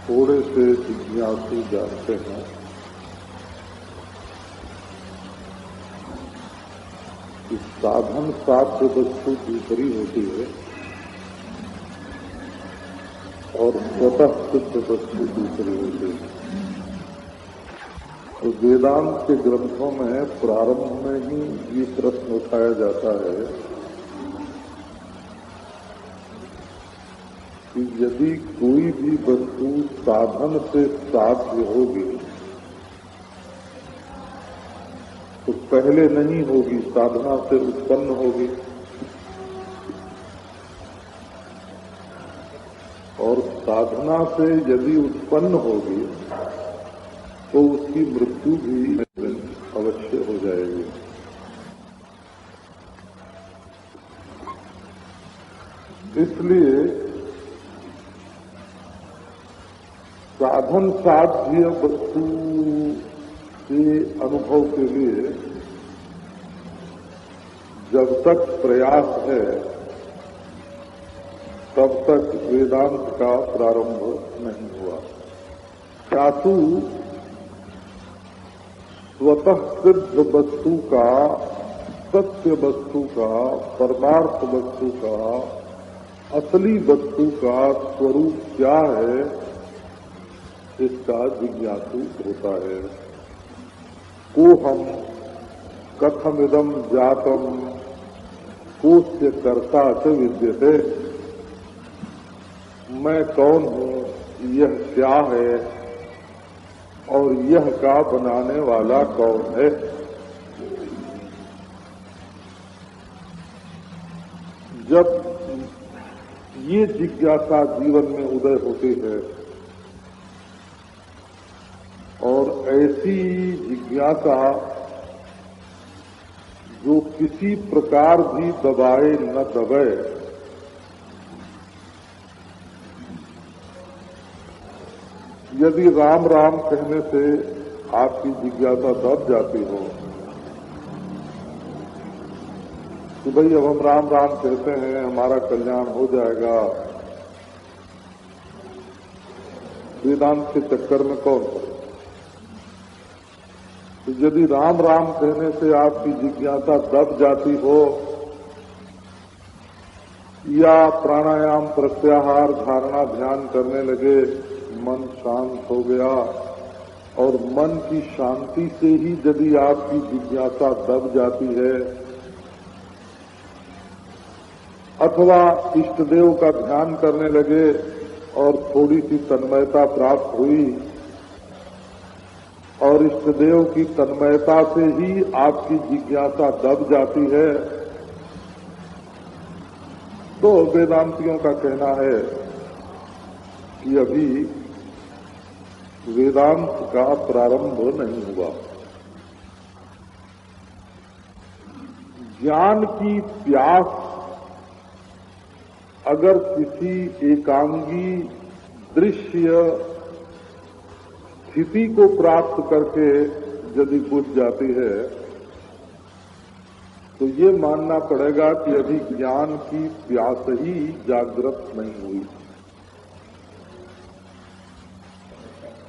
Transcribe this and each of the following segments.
थोड़े से जिज्ञासु जानते हैं कि साधन साध्य वस्तु दूसरी होती है और स्वतः सिद्ध वस्तु दूसरी होती है। तो वेदांत के ग्रंथों में प्रारंभ में ही ये प्रश्न उठाया जाता है कि यदि कोई भी वस्तु साधन से साध्य होगी तो पहले नहीं होगी, साधना से उत्पन्न होगी, और साधना से यदि उत्पन्न होगी तो उसकी मृत्यु भी अवश्य हो जाएगी। इसलिए साधन साध्य वस्तु के अनुभव के लिए जब तक प्रयास है तब तक वेदांत का प्रारंभ नहीं हुआ। चातु स्वतः सिद्ध वस्तु का, सत्य वस्तु का, परमार्थ वस्तु का, असली वस्तु का स्वरूप क्या है, इसका जिज्ञासु होता है। कोहम कथमिदं जातम कोस्य कर्ता च विद्यते, मैं कौन हूँ, यह क्या है और यह का बनाने वाला कौन है। जब ये जिज्ञासा जीवन में उदय होती है और ऐसी जिज्ञासा जो किसी प्रकार भी दबाए न दबे, यदि राम राम कहने से आपकी जिज्ञासा दब जाती हो कि भाई अब हम राम राम कहते हैं, हमारा कल्याण हो जाएगा, वेदांत के चक्कर में कौन पड़े। तो यदि राम राम कहने से आपकी जिज्ञासा दब जाती हो या प्राणायाम प्रत्याहार धारणा ध्यान करने लगे, मन शांत हो गया और मन की शांति से ही यदि आपकी जिज्ञासा दब जाती है, अथवा इष्ट देव का ध्यान करने लगे और थोड़ी सी तन्मयता प्राप्त हुई और इष्ट देव की तन्मयता से ही आपकी जिज्ञासा दब जाती है, तो वेदांतियों का कहना है कि अभी वेदांत का प्रारंभ नहीं हुआ। ज्ञान की प्यास अगर किसी एकांगी दृश्य स्थिति को प्राप्त करके यदि बुझ जाती है तो ये मानना पड़ेगा कि अभी ज्ञान की प्यास ही जागृत नहीं हुई।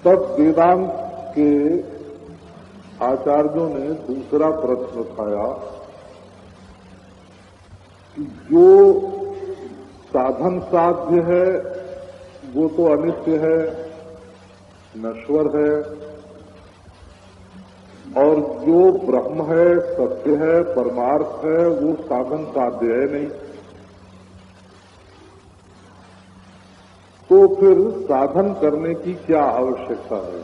तब वेदांत के आचार्यों ने दूसरा प्रश्न उठाया कि जो साधन साध्य है वो तो अनित्य है, नश्वर है, और जो ब्रह्म है, सत्य है, परमार्थ है, वो साधन साध्य है नहीं। तो फिर साधन करने की क्या आवश्यकता है,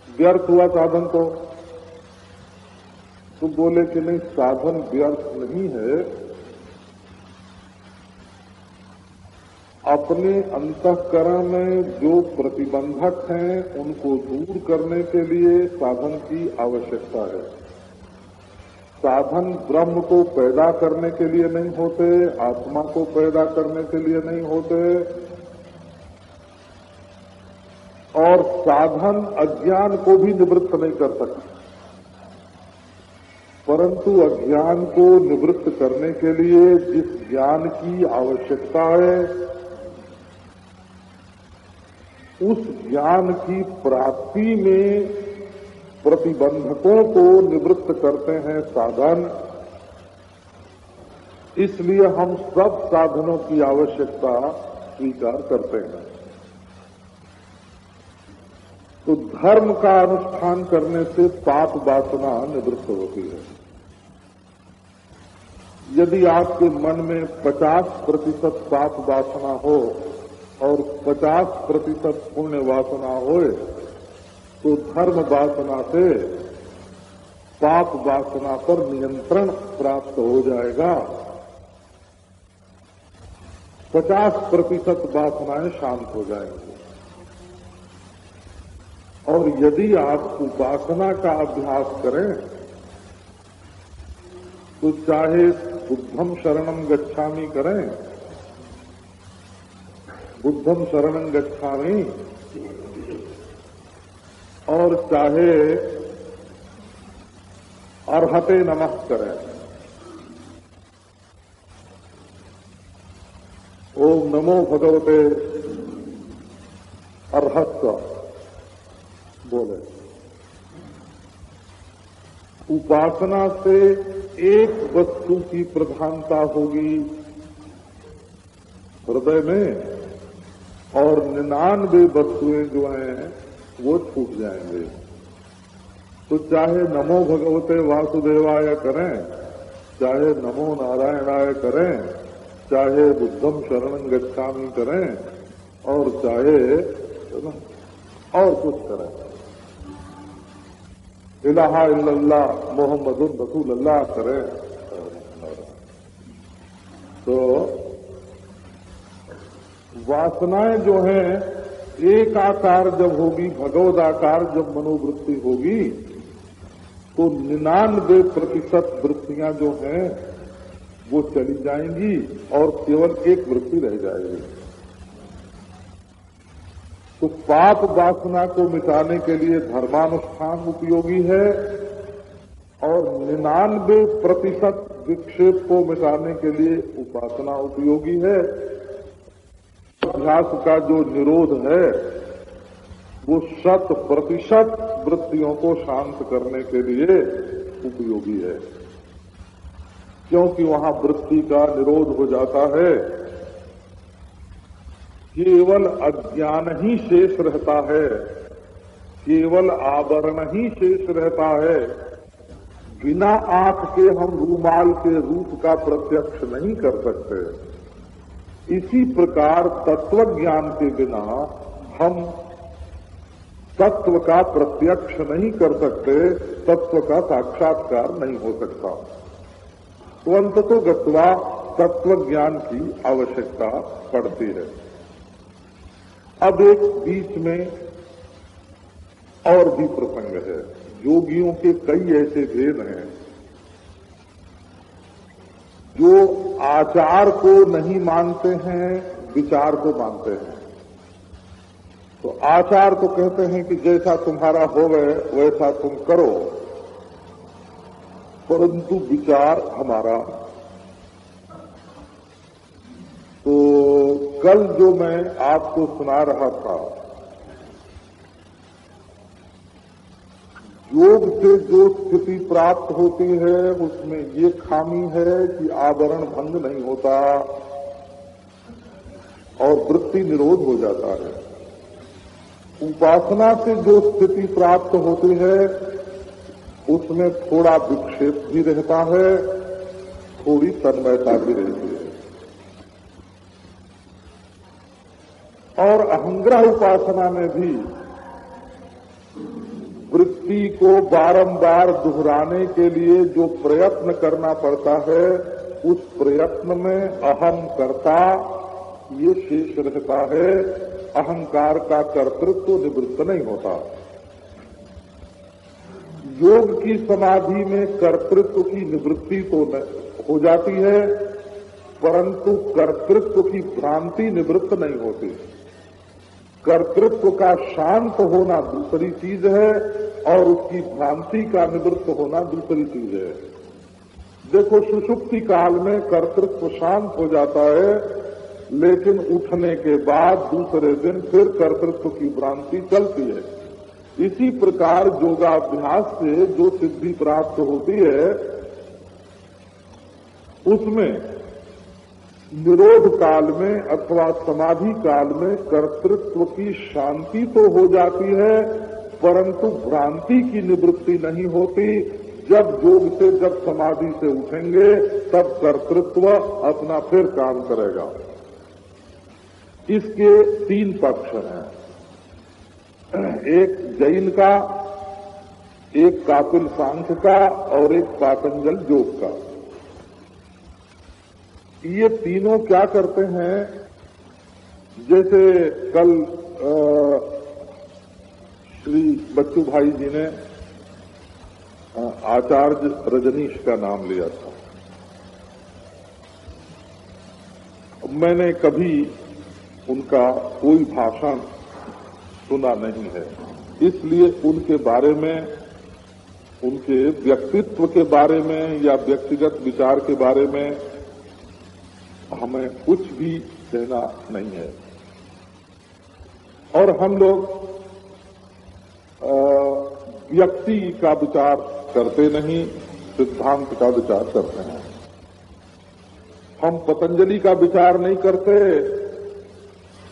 व्यर्थ हुआ साधन तो बोले कि नहीं, साधन व्यर्थ नहीं है, अपने अंतःकरण में जो प्रतिबंधक हैं उनको दूर करने के लिए साधन की आवश्यकता है। साधन ब्रह्म को पैदा करने के लिए नहीं होते, आत्मा को पैदा करने के लिए नहीं होते, और साधन अज्ञान को भी निवृत्त नहीं कर सकते, परंतु अज्ञान को निवृत्त करने के लिए जिस ज्ञान की आवश्यकता है उस ज्ञान की प्राप्ति में प्रतिबंधकों को निवृत्त करते हैं साधन। इसलिए हम सब साधनों की आवश्यकता स्वीकार करते हैं। तो धर्म का अनुष्ठान करने से पाप वासना निवृत्त होती है। यदि आपके मन में 50% पाप वासना हो और 50% पुण्य वासना होए, तो धर्म वासना से पाप वासना पर नियंत्रण प्राप्त हो जाएगा। 50% वासनाएं शांत हो जाएंगी। और यदि आप उपासना का अभ्यास करें तो चाहे बुद्धम शरणम गच्छामि करें, बुद्धम शरणम गच्छामि, और चाहे अर्हते नमः करें, ओम नमो भगवते अर्हत बोले। उपासना से एक वस्तु की प्रधानता होगी हृदय में, और 99 वस्तुएं जो हैं वो छूट जाएंगे। तो चाहे नमो भगवते वासुदेवाय करें, चाहे नमो नारायणाय करें, चाहे बुद्धम शरणं गच्छामि करें, और चाहे और कुछ करें, इलाहा इल्लल्लाह मोहम्मदुर रसूलुल्लाह करें, तो वासनाएं जो हैं एक आकार जब होगी, भगवदाकार जब मनोवृत्ति होगी, तो 99% वृत्तियां जो हैं वो चली जाएंगी और केवल एक वृत्ति रह जाएगी। तो पाप वासना को मिटाने के लिए धर्मानुष्ठान उपयोगी है, और 99% विक्षेप को मिटाने के लिए उपासना उपयोगी है। अभ्यास का जो निरोध है वो 100% वृत्तियों को शांत करने के लिए उपयोगी है, क्योंकि वहां वृत्ति का निरोध हो जाता है। केवल अज्ञान ही शेष रहता है, केवल आवरण ही शेष रहता है। बिना आंख के हम रूमाल के रूप का प्रत्यक्ष नहीं कर सकते। इसी प्रकार तत्व ज्ञान के बिना हम तत्व का प्रत्यक्ष नहीं कर सकते, तत्व का साक्षात्कार नहीं हो सकता। तो अंततो गत्वा तत्व ज्ञान की आवश्यकता पड़ती है। अब एक बीच में और भी प्रसंग है। योगियों के कई ऐसे भेद हैं जो आचार को नहीं मानते हैं, विचार को मानते हैं। तो आचार को कहते हैं कि जैसा तुम्हारा होवे वैसा तुम करो, परंतु विचार हमारा। तो कल जो मैं आपको सुना रहा था, योग से जो स्थिति प्राप्त होती है उसमें ये खामी है कि आवरण भंग नहीं होता और वृत्ति निरोध हो जाता है। उपासना से जो स्थिति प्राप्त होती है उसमें थोड़ा विक्षेप भी रहता है, थोड़ी तन्मयता भी रहती है। और अहंग्रह उपासना में भी वृत्ति को बारंबार दोहराने के लिए जो प्रयत्न करना पड़ता है, उस प्रयत्न में अहम कर्ता ये शेष रहता है। अहंकार का कर्तृत्व निवृत्त नहीं होता। योग की समाधि में कर्तृत्व की निवृत्ति तो हो जाती है, परंतु कर्तृत्व की भ्रांति निवृत्त नहीं होती। कर्तृत्व का शांत होना दूसरी चीज है और उसकी भ्रांति का निवृत्त होना दूसरी चीज है। देखो, सुषुप्ति काल में कर्तृत्व शांत हो जाता है, लेकिन उठने के बाद दूसरे दिन फिर कर्तृत्व की भ्रांति चलती है। इसी प्रकार योगाभ्यास से जो सिद्धि प्राप्त होती है उसमें निरोध काल में अथवा समाधि काल में कर्तृत्व की शांति तो हो जाती है, परंतु भ्रांति की निवृत्ति नहीं होती। जब योग से, जब समाधि से उठेंगे तब कर्तृत्व अपना फिर काम करेगा। इसके 3 पक्ष हैं, एक जैन का, एक कापिल सांख्य का और एक पातंजल योग का। ये तीनों क्या करते हैं, जैसे कल श्री बच्चू भाई जी ने आचार्य रजनीश का नाम लिया था। मैंने कभी उनका कोई भाषण सुना नहीं है, इसलिए उनके बारे में, उनके व्यक्तित्व के बारे में या व्यक्तिगत विचार के बारे में हमें कुछ भी कहना नहीं है। और हम लोग व्यक्ति का विचार करते नहीं, सिद्धांत का विचार करते हैं। हम पतंजलि का विचार नहीं करते,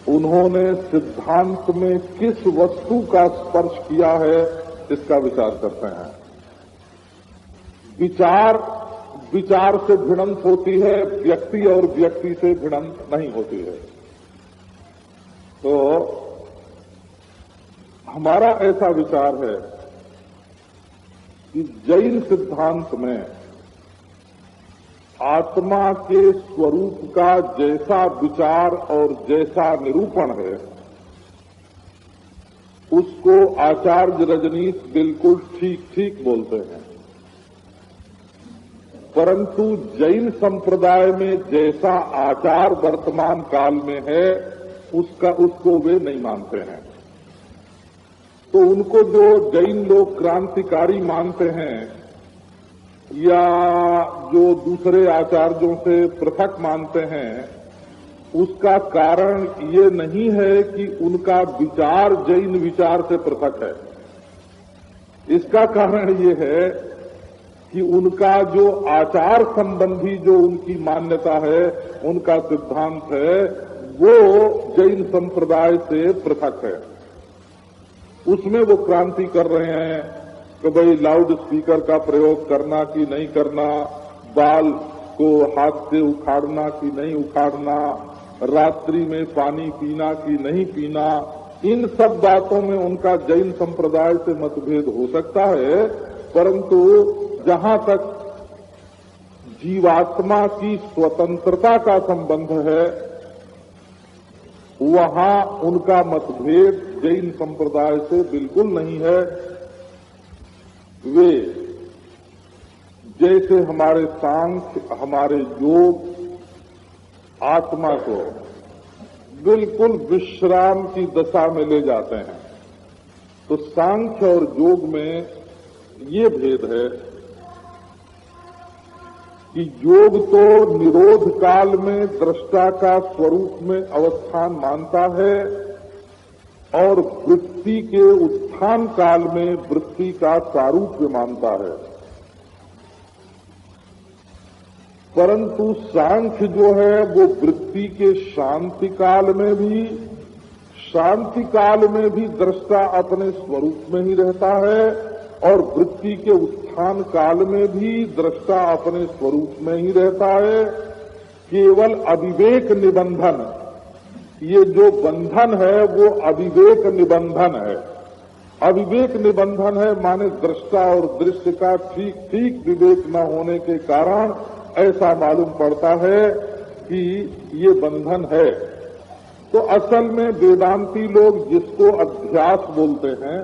उन्होंने सिद्धांत में किस वस्तु का स्पर्श किया है इसका विचार करते हैं। विचार से भिड़ंत होती है, व्यक्ति और व्यक्ति से भिड़ंत नहीं होती है। तो हमारा ऐसा विचार है कि जैन सिद्धांत में आत्मा के स्वरूप का जैसा विचार और जैसा निरूपण है उसको आचार्य रजनीश बिल्कुल ठीक ठीक बोलते हैं, परंतु जैन संप्रदाय में जैसा आचार वर्तमान काल में है उसको वे नहीं मानते हैं। तो उनको जो जैन लोग क्रांतिकारी मानते हैं या जो दूसरे आचार्यों से पृथक मानते हैं, उसका कारण ये नहीं है कि उनका विचार जैन विचार से पृथक है। इसका कारण ये है कि उनका जो आचार संबंधी जो उनकी मान्यता है, उनका सिद्धांत है, वो जैन संप्रदाय से पृथक है। उसमें वो क्रांति कर रहे हैं कि भाई लाउड स्पीकर का प्रयोग करना कि नहीं करना, बाल को हाथ से उखाड़ना कि नहीं उखाड़ना, रात्रि में पानी पीना कि नहीं पीना, इन सब बातों में उनका जैन संप्रदाय से मतभेद हो सकता है, परंतु जहां तक जीवात्मा की स्वतंत्रता का संबंध है वहां उनका मतभेद जैन संप्रदाय से बिल्कुल नहीं है। वे जैसे हमारे सांख्य, हमारे योग आत्मा को बिल्कुल विश्राम की दशा में ले जाते हैं, तो सांख्य और योग में ये भेद है कि योग तो निरोध काल में दृष्टा का स्वरूप में अवस्थान मानता है और वृत्ति के उत्थान काल में वृत्ति का सारूप्य मानता है, परंतु सांख्य जो है वो वृत्ति के शांति काल में भी दृष्टा अपने स्वरूप में ही रहता है और वृत्ति के उत्थान काल में भी दृष्टा अपने स्वरूप में ही रहता है। केवल अविवेक निबंधन, ये जो बंधन है वो अविवेक निबंधन है। अविवेक निबंधन है माने दृष्टा और दृश्य का ठीक ठीक विवेक न होने के कारण ऐसा मालूम पड़ता है कि ये बंधन है। तो असल में वेदांती लोग जिसको अध्यास बोलते हैं,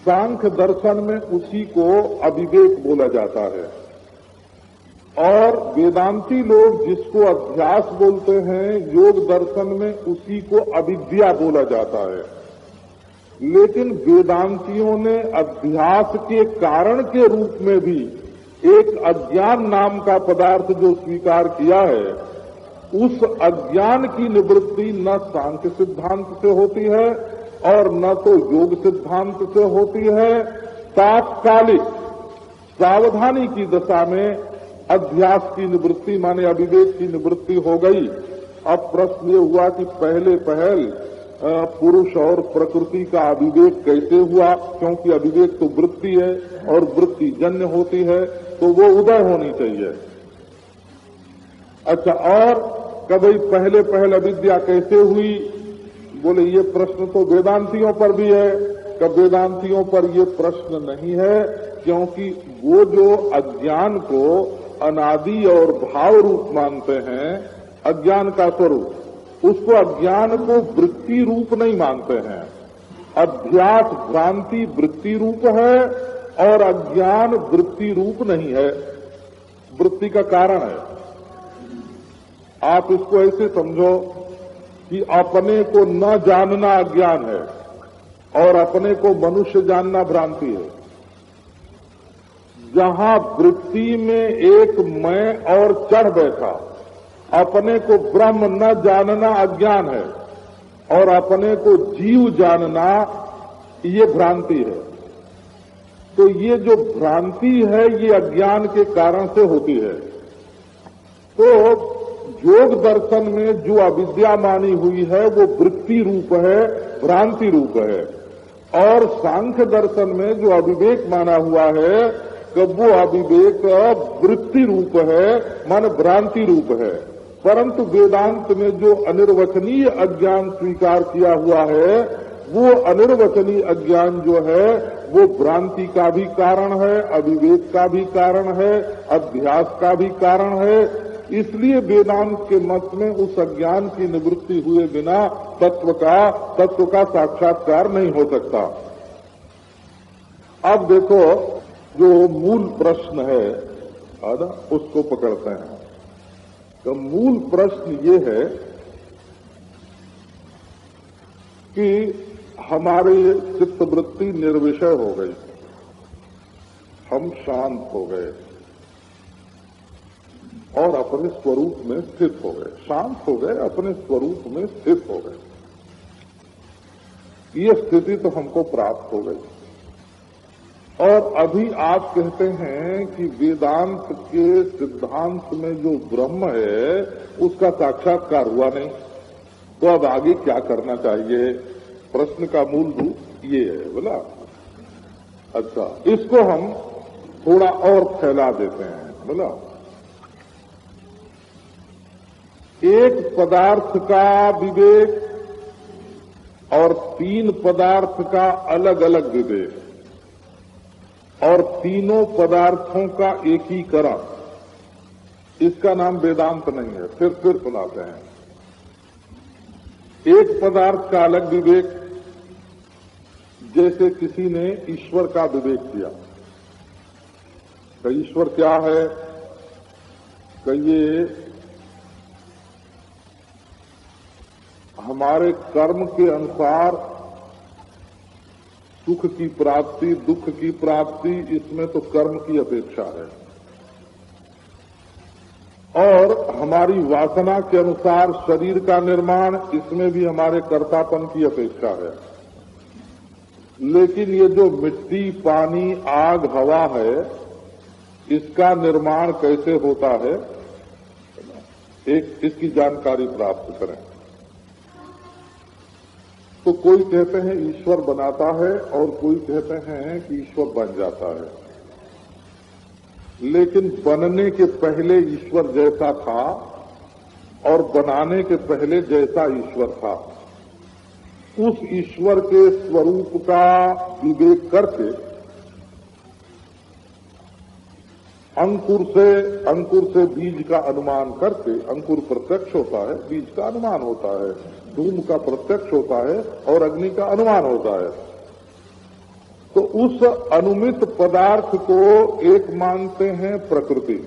सांख्य दर्शन में उसी को अविवेक बोला जाता है, और वेदांती लोग जिसको अध्यास बोलते हैं योग दर्शन में उसी को अविद्या बोला जाता है। लेकिन वेदांतियों ने अध्यास के कारण के रूप में भी एक अज्ञान नाम का पदार्थ जो स्वीकार किया है, उस अज्ञान की निवृत्ति न सांख्य सिद्धांत से होती है और न तो योग सिद्धांत से होती है। तात्कालिक सावधानी की दशा में अध्यास की निवृत्ति माने अविवेक की निवृत्ति हो गई। अब प्रश्न ये हुआ कि पहले पहल पुरुष और प्रकृति का अविवेक कैसे हुआ, क्योंकि अविवेक तो वृत्ति है और वृत्ति जन्य होती है, तो वो उदय होनी चाहिए। अच्छा, और कभी पहले पहल अविद्या कैसे हुई? बोले ये प्रश्न तो वेदांतियों पर भी है। कब वेदांतियों पर ये प्रश्न नहीं है, क्योंकि वो जो अज्ञान को अनादि और भाव रूप मानते हैं, अज्ञान का स्वरूप, उसको अज्ञान को वृत्ति रूप नहीं मानते हैं। अध्यास भ्रांति वृत्ति रूप है और अज्ञान वृत्ति रूप नहीं है, वृत्ति का कारण है। आप इसको ऐसे समझो कि अपने को न जानना अज्ञान है और अपने को मनुष्य जानना भ्रांति है। जहां वृत्ति में एक मैं और चढ़ बैठा, अपने को ब्रह्म न जानना अज्ञान है और अपने को जीव जानना ये भ्रांति है। तो ये जो भ्रांति है ये अज्ञान के कारण से होती है। तो योग दर्शन में जो अविद्या मानी हुई है वो वृत्ति रूप है, भ्रांति रूप है, और सांख्य दर्शन में जो अविवेक माना हुआ है कि वो अविवेक वृत्ति रूप है, मान भ्रांति रूप है। परंतु वेदांत में जो अनिर्वचनीय अज्ञान स्वीकार किया हुआ है, वो अनिर्वचनीय अज्ञान जो है वो भ्रांति का भी कारण है, अविवेक का भी कारण है, अध्यास का भी कारण है। इसलिए वेदांत के मत में उस अज्ञान की निवृत्ति हुए बिना तत्व का साक्षात्कार नहीं हो सकता। अब देखो, जो मूल प्रश्न है ना, उसको पकड़ते हैं। तो मूल प्रश्न ये है कि हमारी चित्तवृत्ति निर्विषय हो गई, हम शांत हो गए और अपने स्वरूप में स्थित हो गए। शांत हो गए, अपने स्वरूप में स्थित हो गए। ये स्थिति तो हमको प्राप्त हो गई। और अभी आप कहते हैं कि वेदांत के सिद्धांत में जो ब्रह्म है उसका साक्षात्कार हुआ नहीं, तो अब आगे क्या करना चाहिए? प्रश्न का मूल रूप ये है, बोला। अच्छा, इसको हम थोड़ा और फैला देते हैं, बोला। एक पदार्थ का विवेक और तीन पदार्थ का अलग अलग विवेक और तीनों पदार्थों का एकीकरण, इसका नाम वेदांत नहीं है। फिर सुनाते हैं। एक पदार्थ का अलग विवेक, जैसे किसी ने ईश्वर का विवेक किया, तो ईश्वर क्या है? कि ये हमारे कर्म के अनुसार सुख की प्राप्ति, दुख की प्राप्ति, इसमें तो कर्म की अपेक्षा है, और हमारी वासना के अनुसार शरीर का निर्माण, इसमें भी हमारे कर्तापन की अपेक्षा है। लेकिन ये जो मिट्टी, पानी, आग, हवा है, इसका निर्माण कैसे होता है, एक इसकी जानकारी प्राप्त करें। तो कोई कहते हैं ईश्वर बनाता है और कोई कहते हैं कि ईश्वर बन जाता है। लेकिन बनने के पहले ईश्वर जैसा था और बनाने के पहले जैसा ईश्वर था, उस ईश्वर के स्वरूप का विवेक करके अंकुर से बीज का अनुमान करके, अंकुर प्रत्यक्ष होता है, बीज का अनुमान होता है, धूम का प्रत्यक्ष होता है और अग्नि का अनुमान होता है। तो उस अनुमित पदार्थ को एक मानते हैं प्रकृति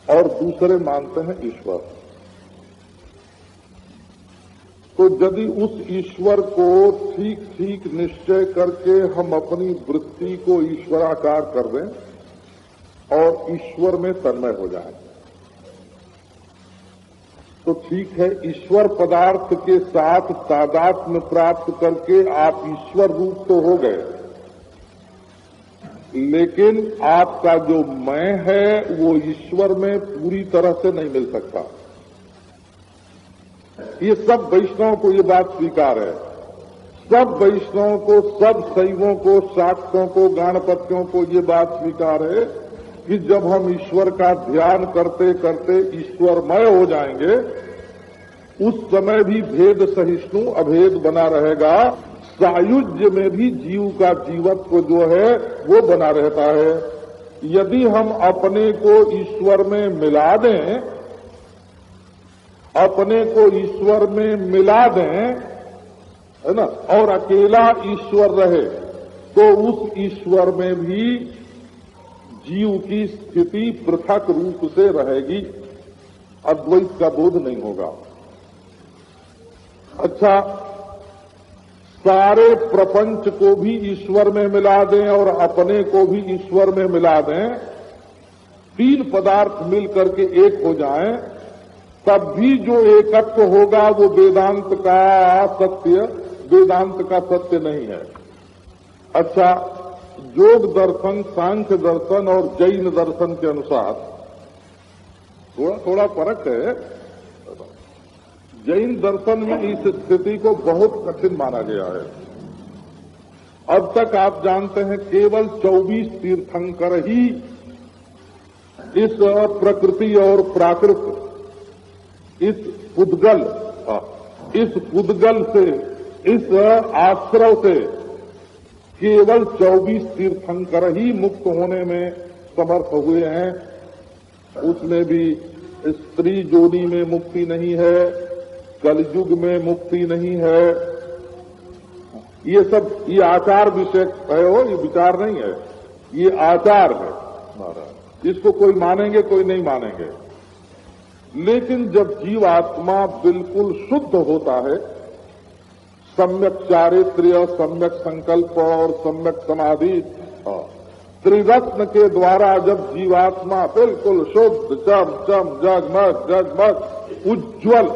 और दूसरे मानते हैं ईश्वर। तो यदि उस ईश्वर को ठीक ठीक निश्चय करके हम अपनी वृत्ति को ईश्वराकार कर दें और ईश्वर में तन्मय हो जाए, तो ठीक है, ईश्वर पदार्थ के साथ तादात्म्य प्राप्त करके आप ईश्वर रूप तो हो गए, लेकिन आपका जो मैं है वो ईश्वर में पूरी तरह से नहीं मिल सकता। ये सब वैष्णव को ये बात स्वीकार है, सब वैष्णवों को, सब शैवों को, शाक्तों को, गणपतियों को ये बात स्वीकार है कि जब हम ईश्वर का ध्यान करते करते ईश्वरमय हो जाएंगे, उस समय भी भेद सहिष्णु अभेद बना रहेगा, सायुज्य में भी जीव का जीवत्व जो है वो बना रहता है। यदि हम अपने को ईश्वर में मिला दें, अपने को ईश्वर में मिला दें, है ना, और अकेला ईश्वर रहे, तो उस ईश्वर में भी जीव की स्थिति पृथक रूप से रहेगी, अद्वैत का बोध नहीं होगा। अच्छा, सारे प्रपंच को भी ईश्वर में मिला दें और अपने को भी ईश्वर में मिला दें, तीन पदार्थ मिल करके एक हो जाएं, तब भी जो एकत्व होगा वो वेदांत का सत्य नहीं है। अच्छा, योग दर्शन, सांख्य दर्शन और जैन दर्शन के अनुसार थोड़ा थोड़ा फर्क है। जैन दर्शन में इस स्थिति को बहुत कठिन माना गया है। अब तक आप जानते हैं केवल 24 तीर्थंकर ही इस प्रकृति और प्राकृत, इस पुद्गल से, इस आश्रव से केवल 24 तीर्थंकर ही मुक्त होने में समर्थ हुए हैं। उसमें भी स्त्री जोनी में मुक्ति नहीं है, कलयुग में मुक्ति नहीं है। ये सब ये आचार विषय है, हो, ये विचार नहीं है, ये आचार है महाराज। इसको कोई मानेंगे, कोई नहीं मानेंगे। लेकिन जब जीवात्मा बिल्कुल शुद्ध होता है, सम्यक चारित्र्य, सम्यक संकल्प और सम्यक समाधि, त्रिरत्न के द्वारा जब जीवात्मा बिल्कुल शुद्ध, चम जगमग उज्ज्वल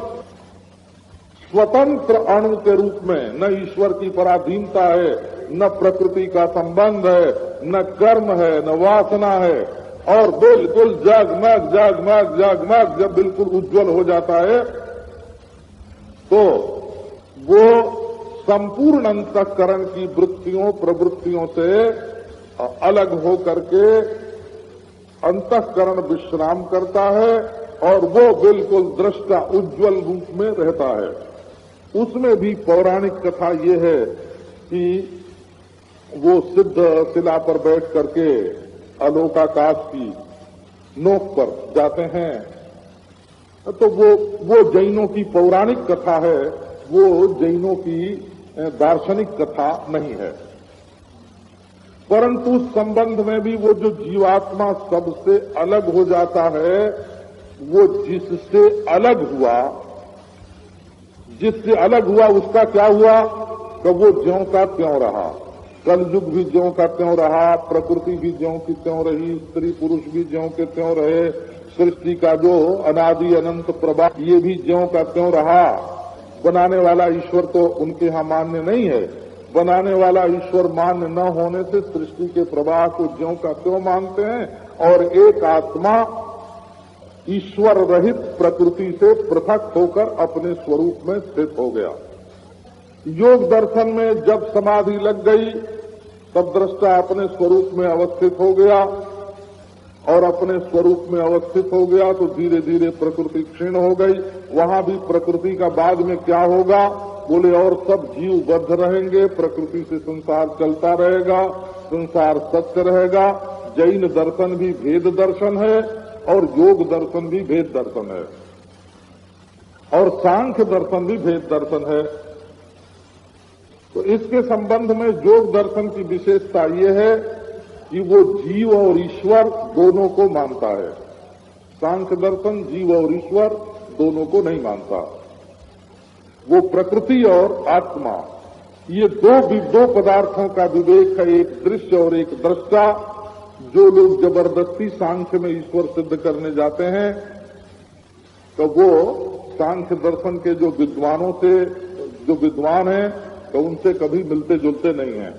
स्वतंत्र अणु के रूप में, न ईश्वर की पराधीनता है, न प्रकृति का संबंध है, न कर्म है, न वासना है, और बिल्कुल जगमग जब बिल्कुल उज्ज्वल हो जाता है, तो वो संपूर्ण अंतःकरण की वृत्तियों प्रवृत्तियों से अलग हो करके अंतःकरण विश्राम करता है और वो बिल्कुल दृष्टा उज्ज्वल रूप में रहता है। उसमें भी पौराणिक कथा ये है कि वो सिद्ध शिला पर बैठ करके अलोकाकाश की नोक पर जाते हैं, तो वो जैनों की पौराणिक कथा है, वो जैनों की दार्शनिक कथा नहीं है। परंतु उस संबंध में भी वो जो जीवात्मा सबसे अलग हो जाता है, वो जिससे अलग हुआ उसका क्या हुआ, तो वो ज्यों का त्यों रहा। कलयुग भी ज्यों का त्यों रहा, प्रकृति भी ज्यों की त्यों रही, स्त्री पुरुष भी ज्यों के त्यों रहे, सृष्टि का जो अनादि अनंत प्रवाह ये भी ज्यों का त्यों रहा। बनाने वाला ईश्वर तो उनके यहां मान्य नहीं है। बनाने वाला ईश्वर मान्य न होने से सृष्टि के प्रवाह को ज्यों का त्यों मानते हैं, और एक आत्मा ईश्वर रहित प्रकृति से पृथक होकर अपने स्वरूप में स्थित हो गया। योग दर्शन में जब समाधि लग गई, तब दृष्टा अपने स्वरूप में अवस्थित हो गया, और अपने स्वरूप में अवस्थित हो गया तो धीरे धीरे प्रकृति क्षीण हो गई। वहां भी प्रकृति का बाद में क्या होगा, बोले और सब जीव बद्ध रहेंगे, प्रकृति से संसार चलता रहेगा, संसार सत्य रहेगा। जैन दर्शन भी भेद दर्शन है और योग दर्शन भी भेद दर्शन है, और सांख्य दर्शन भी भेद दर्शन है। तो इसके संबंध में योग दर्शन की विशेषता ये है कि वो जीव और ईश्वर दोनों को मानता है। सांख्य दर्शन जीव और ईश्वर दोनों को नहीं मानता। वो प्रकृति और आत्मा, ये दो पदार्थों का विवेक है, एक दृश्य और एक दृष्टा। जो लोग जबरदस्ती सांख्य में ईश्वर सिद्ध करने जाते हैं, तो वो सांख्य दर्शन के जो विद्वानों से, जो विद्वान हैं, तो उनसे कभी मिलते जुलते नहीं हैं।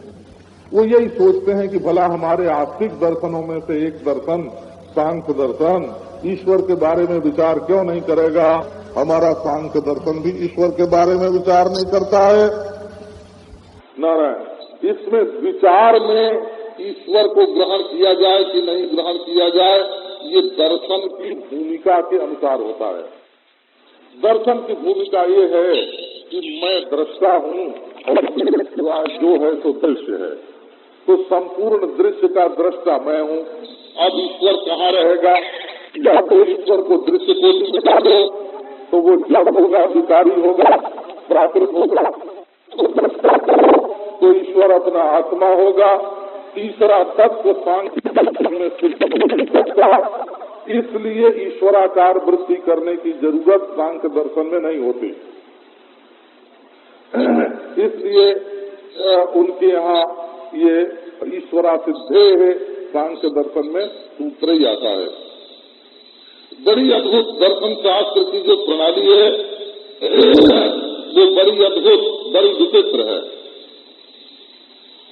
वो यही सोचते हैं कि भला हमारे आस्तिक दर्शनों में से एक दर्शन सांख्य दर्शन ईश्वर के बारे में विचार क्यों नहीं करेगा। हमारा सांख्य दर्शन भी ईश्वर के बारे में विचार नहीं करता है। नारायण, इसमें विचार में ईश्वर को ग्रहण किया जाए कि नहीं ग्रहण किया जाए, ये दर्शन की भूमिका के अनुसार होता है। दर्शन की भूमिका ये है कि मैं दृष्टा हूँ और जो है तो दृश्य है, तो संपूर्ण दृश्य का दृष्टा मैं हूँ। अब ईश्वर कहाँ रहेगा? या तो ईश्वर को दृश्य को दिखा दो तो वो जड़ होगा, विकारी होगा, प्राकृत होगा, तो ईश्वर अपना आत्मा होगा। तीसरा तत्व सांख्य में सिद्ध, इसलिए ईश्वराकार वृत्ति करने की जरूरत सांख्य दर्शन में नहीं होती। इसलिए उनके यहाँ ये ईश्वरा सिद्धे है, सांख्य दर्शन में सूत्र ही आता है। बड़ी अद्भुत दर्शन शास्त्र की जो प्रणाली है वो बड़ी अद्भुत, बड़ी विचित्र है।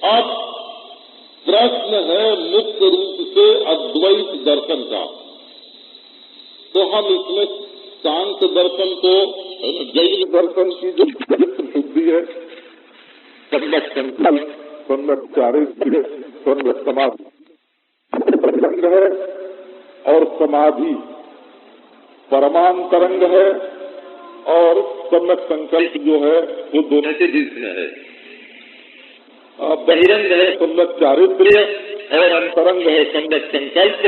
अब प्रश्न है मुख्य रूप से अद्वैत दर्शन का, तो हम इसमें सांख्य दर्शन को, जैन दर्शन की जो शुद्धि है, सम्यक संकल्प, सम्यक चारित्र्य, सम्यक समाधि है, और समाधि परमांतरंग है, और सम्यक संकल्प जो है वो दोनों के बीच में है। बहिरंग है सम्यक चारित्र्य और अंतरंग है सम्यक संकल्प।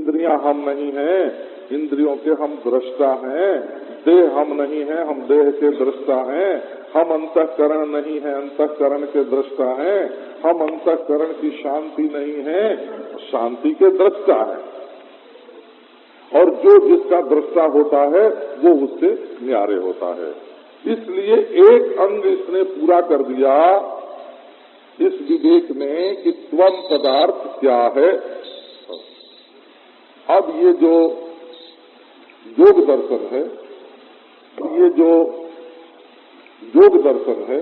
इंद्रियां हम नहीं हैं, इंद्रियों के हम दृष्टा हैं। देह हम नहीं हैं, हम देह के दृष्टा हैं। हम अंतःकरण नहीं है, अंतःकरण के दृष्टा हैं। हम अंतःकरण की शांति नहीं है, शांति के दृष्टा हैं। और जो जिसका दृष्टा होता है वो उससे न्यारे होता है। इसलिए एक अंग इसने पूरा कर दिया इस विवेक में कि त्वम पदार्थ क्या है। अब ये जो योग दर्शन है, ये जो योग दर्शन है,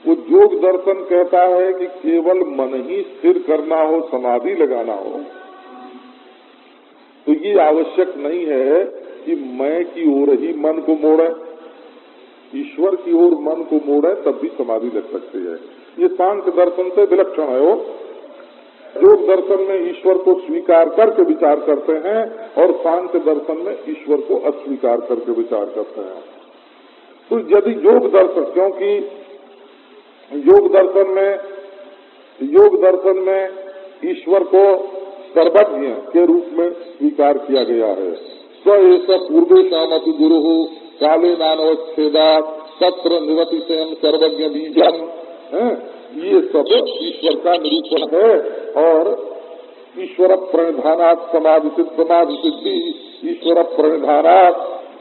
वो योग दर्शन कहता है कि केवल मन ही स्थिर करना हो, समाधि लगाना हो। तो ये आवश्यक नहीं है कि मैं की ओर ही मन को मोड़े, ईश्वर की ओर मन को मोड़े तब भी समाधि लग सकती है। ये सांख्य दर्शन से विलक्षण है। वो योग दर्शन में ईश्वर को स्वीकार करके विचार करते हैं और सांख्य दर्शन में ईश्वर को अस्वीकार करके विचार करते हैं। तो यदि योग दर्शन, क्योंकि योग दर्शन में ईश्वर को सर्वज्ञ के रूप में स्वीकार किया गया है। स ऐसा पूर्वे शामति गुरु काले नानवच्छेदा तत्र निरति स्वयं सर्वज्ञ बीजम, ये सब ईश्वर का निरूपण है। और ईश्वर प्रणिधानात् समाधि सिद्धि, ईश्वर प्रणिधानात्,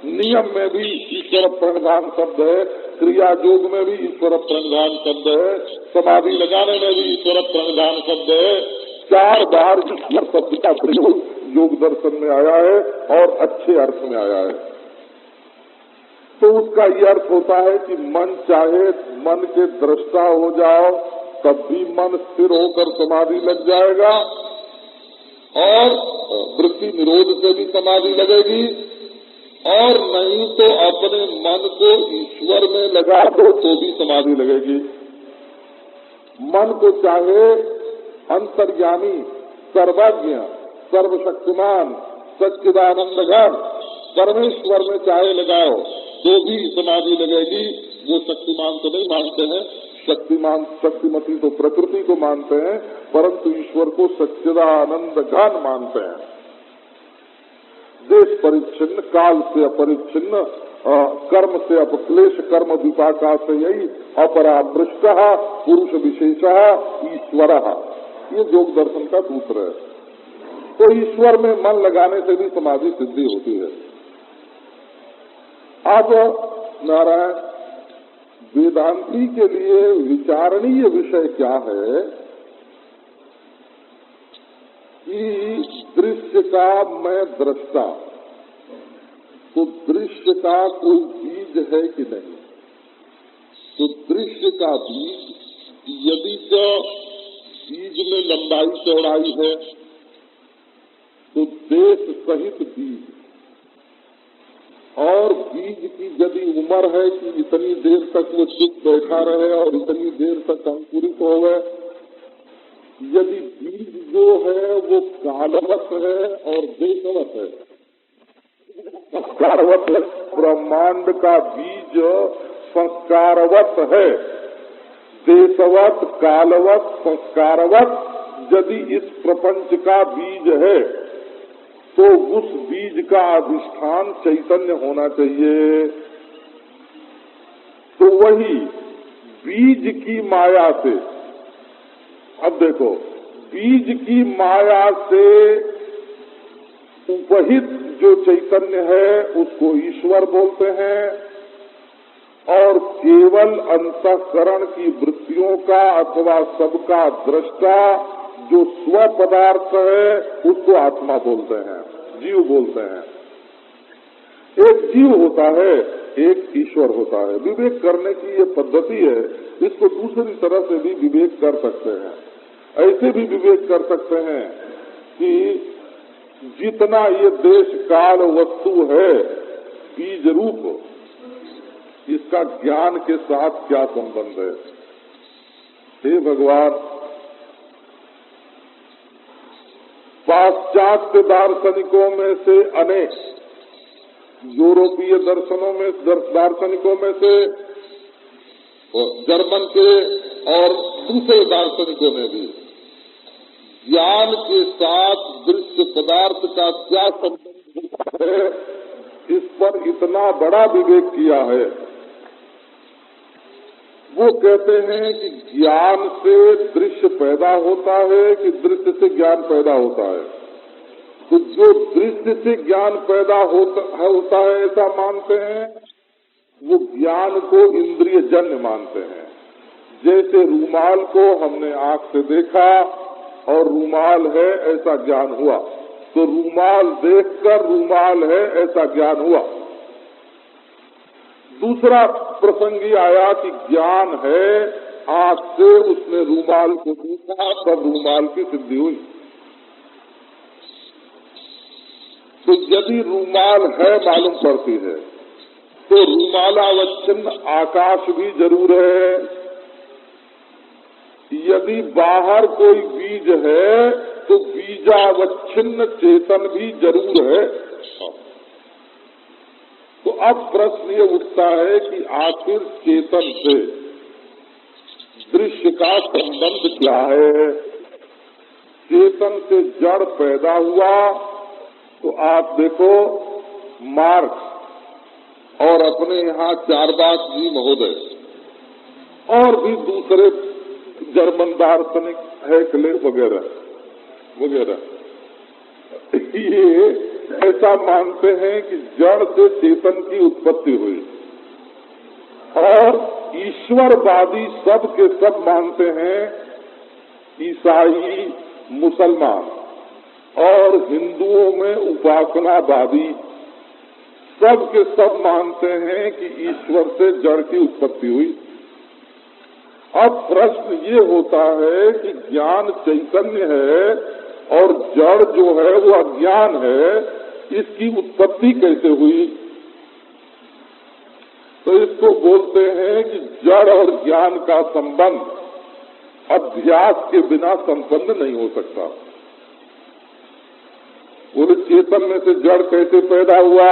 नियम में भी ईश्वर प्रणिधान शब्द है, क्रिया योग में भी ईश्वर प्रणिधान शब्द है, समाधि लगाने में भी ईश्वर प्रणिधान शब्द है। 4 बार ईश्वर शब्द का प्रयोग योग दर्शन में आया है और अच्छे अर्थ में आया है। तो उसका ये अर्थ होता है कि मन चाहे मन के दृष्टा हो जाओ तब भी मन स्थिर होकर समाधि लग जाएगा, और वृत्ति निरोध से भी समाधि लगेगी, और नहीं तो अपने मन को ईश्वर में लगा दो तो भी समाधि लगेगी। मन को चाहे अंतर्यामी, सर्वज्ञ, सर्वशक्तिमान, सच्चिदानंद घन परमेश्वर में चाहे लगाओ तो भी समाधि लगेगी। वो शक्तिमान तो नहीं मानते हैं, शक्तिमती तो प्रकृति को मानते हैं, परंतु ईश्वर को सच्चिदानंद घन मानते हैं। देश परिच्छिन्न, काल से अपरिच्छिन्न, कर्म से अपक्लेश, कर्म विपाका से यही अपरामृष्ट पुरुष विशेष ईश्वर, ये योग दर्शन का सूत्र है। तो ईश्वर में मन लगाने से भी समाधि सिद्धि होती है। अब नारायण, वेदांती के लिए विचारणीय विषय क्या है कि दृश्य का मैं दृष्टा, तो दृश्य का कोई बीज है कि नहीं? तो दृश्य का बीज, यदि तो बीज में लंबाई चौड़ाई है तो देश सहित बीज, और बीज की यदि उम्र है कि इतनी देर तक वो चुप बैठा रहे और इतनी देर तक अंकुरित हो गए, यदि बीज जो है वो कालवत है और देशवत है, संस्कारवत है, ब्रह्मांड का बीज संस्कारवत है, देशवत, कालवत, संस्कारवत यदि इस प्रपंच का बीज है तो उस बीज का अधिष्ठान चैतन्य होना चाहिए। तो वही बीज की माया से, अब देखो, बीज की माया से उपहित जो चैतन्य है उसको ईश्वर बोलते हैं, और केवल अंतःकरण की वृत्तियों का अथवा सबका दृष्टा जो स्व पदार्थ है उसको आत्मा बोलते हैं, जीव बोलते हैं। एक जीव होता है, एक ईश्वर होता है। विवेक करने की ये पद्धति है, इसको दूसरी तरह से भी विवेक कर सकते हैं। ऐसे भी विवेक कर सकते हैं कि जितना ये देश काल वस्तु है बीज रूप, इसका ज्ञान के साथ क्या संबंध है? हे भगवान, पाश्चात्य दार्शनिकों में से अनेक, यूरोपीय दार्शनिकों में से, जर्मन के और दूसरे दार्शनिकों में भी ज्ञान के साथ दृश्य पदार्थ का क्या संबंध है, इस पर इतना बड़ा विवेक किया है। वो कहते हैं कि ज्ञान से दृश्य पैदा होता है कि दृश्य से ज्ञान पैदा होता है। तो जो दृश्य से ज्ञान पैदा होता है ऐसा मानते हैं, वो ज्ञान को इंद्रिय जन्य मानते हैं। जैसे रूमाल को हमने आंख से देखा और रूमाल है ऐसा ज्ञान हुआ, तो रूमाल देखकर रूमाल है ऐसा ज्ञान हुआ। दूसरा प्रसंग ये आया कि ज्ञान है, आंख से उसने रूमाल को देखा तब रूमाल की सिद्धि हुई। तो यदि रूमाल है मालूम पड़ती है तो रूमालावच्छिन्न आकाश भी जरूर है। यदि बाहर कोई बीज है तो बीजावच्छिन्न चेतन भी जरूर है। तो अब प्रश्न ये उठता है कि आखिर चेतन से दृश्य का संबंध क्या है? चेतन से जड़ पैदा हुआ तो आप देखो मार्क्स और अपने यहाँ चारबाग जी महोदय और भी दूसरे जर्मन दार्शनिक हैकले वगैरह वगैरह, ये ऐसा मानते हैं कि जड़ से चेतन की उत्पत्ति हुई, और ईश्वरवादी सब के सब मानते हैं, ईसाई, मुसलमान और हिंदुओं में उपासनावादी सब के सब मानते हैं कि ईश्वर से जड़ की उत्पत्ति हुई। अब प्रश्न ये होता है कि ज्ञान चैतन्य है और जड़ जो है वो अज्ञान है, इसकी उत्पत्ति कैसे हुई? तो इसको बोलते हैं कि जड़ और ज्ञान का संबंध अभ्यास के बिना संपन्न नहीं हो सकता। बोले चेतन में से जड़ कैसे पैदा हुआ?